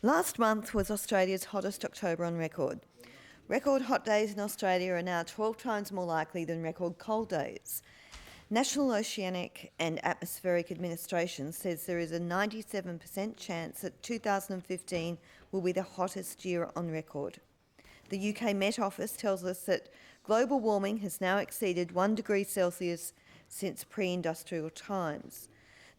Last month was Australia's hottest October on record. Record hot days in Australia are now 12 times more likely than record cold days. National Oceanic and Atmospheric Administration says there is a 97% chance that 2015 will be the hottest year on record. The UK Met Office tells us that global warming has now exceeded 1 degree Celsius since pre-industrial times.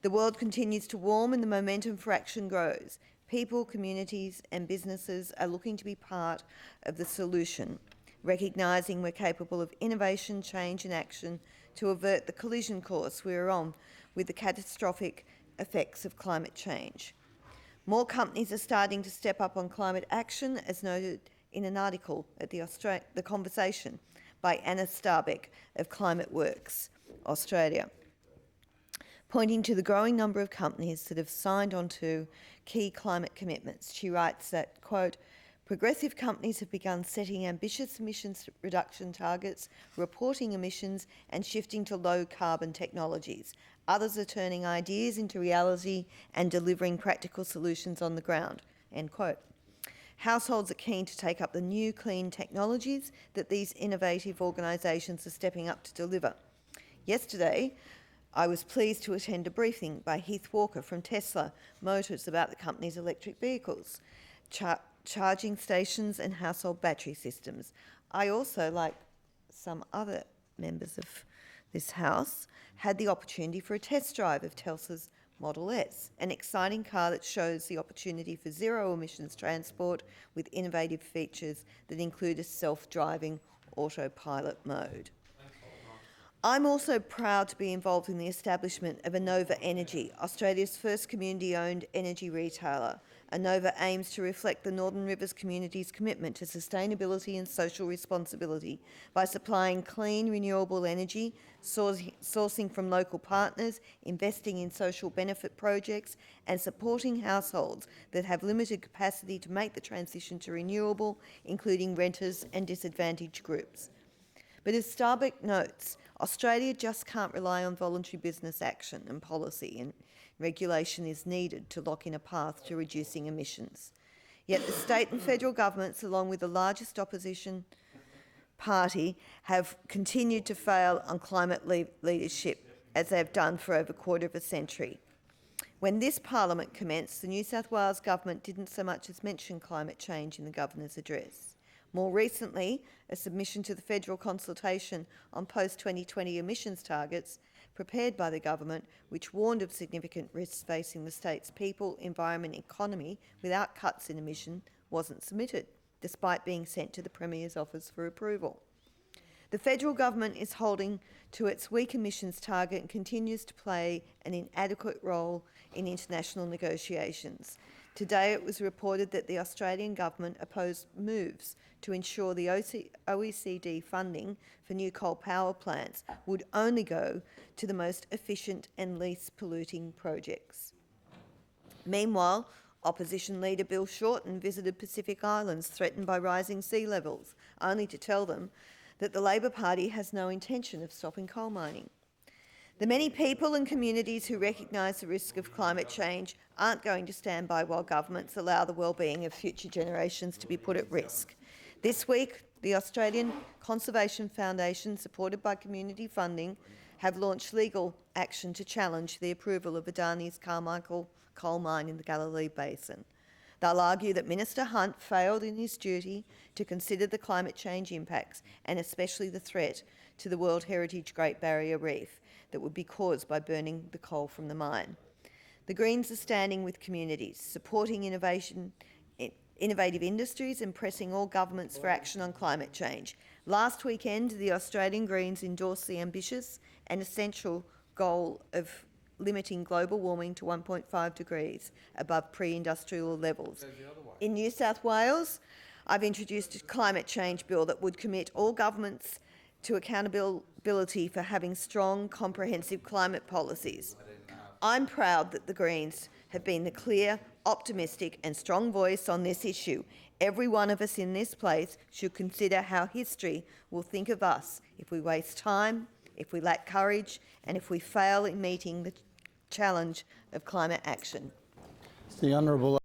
The world continues to warm and the momentum for action grows. People, communities and businesses are looking to be part of the solution, recognising we're capable of innovation, change and action to avert the collision course we're on with the catastrophic effects of climate change. More companies are starting to step up on climate action, as noted in an article at the Conversation by Anna Starbeck of Climate Works Australia, pointing to the growing number of companies that have signed on to key climate commitments. She writes that, quote, progressive companies have begun setting ambitious emissions reduction targets, reporting emissions and shifting to low carbon technologies. Others are turning ideas into reality and delivering practical solutions on the ground, end quote. Households are keen to take up the new clean technologies that these innovative organisations are stepping up to deliver. Yesterday, I was pleased to attend a briefing by Heath Walker from Tesla Motors about the company's electric vehicles, charging stations and household battery systems. I also, like some other members of this House, had the opportunity for a test drive of Tesla's Model S, an exciting car that shows the opportunity for zero emissions transport with innovative features that include a self-driving autopilot mode. I'm also proud to be involved in the establishment of Anova Energy, Australia's first community-owned energy retailer. Anova aims to reflect the Northern Rivers community's commitment to sustainability and social responsibility by supplying clean, renewable energy, sourcing from local partners, investing in social benefit projects, and supporting households that have limited capacity to make the transition to renewable, including renters and disadvantaged groups. But as Starbeck notes, Australia just can't rely on voluntary business action and policy, and regulation is needed to lock in a path to reducing emissions. Yet the state and federal governments, along with the largest opposition party, have continued to fail on climate leadership, as they have done for over a quarter of a century. When this parliament commenced, the New South Wales government didn't so much as mention climate change in the governor's address. More recently, a submission to the federal consultation on post-2020 emissions targets prepared by the government, which warned of significant risks facing the state's people, environment, economy without cuts in emission, wasn't submitted, despite being sent to the Premier's office for approval. The federal government is holding to its weak emissions target and continues to play an inadequate role in international negotiations. Today it was reported that the Australian government opposed moves to ensure the OECD funding for new coal power plants would only go to the most efficient and least polluting projects. Meanwhile, opposition leader Bill Shorten visited Pacific Islands threatened by rising sea levels, only to tell them that the Labor Party has no intention of stopping coal mining. The many people and communities who recognise the risk of climate change aren't going to stand by while governments allow the well-being of future generations to be put at risk. This week, the Australian Conservation Foundation, supported by community funding, have launched legal action to challenge the approval of Adani's Carmichael coal mine in the Galilee Basin. They'll argue that Minister Hunt failed in his duty to consider the climate change impacts and especially the threat to the World Heritage Great Barrier Reef that would be caused by burning the coal from the mine. The Greens are standing with communities, supporting innovative industries and pressing all governments for action on climate change. Last weekend, the Australian Greens endorsed the ambitious and essential goal of limiting global warming to 1.5 degrees above pre-industrial levels. In New South Wales, I've introduced a climate change bill that would commit all governments to accountability for having strong, comprehensive climate policies. I'm proud that the Greens have been the clear, optimistic and strong voice on this issue. Every one of us in this place should consider how history will think of us if we waste time, if we lack courage and if we fail in meeting the challenge of climate action. The Honourable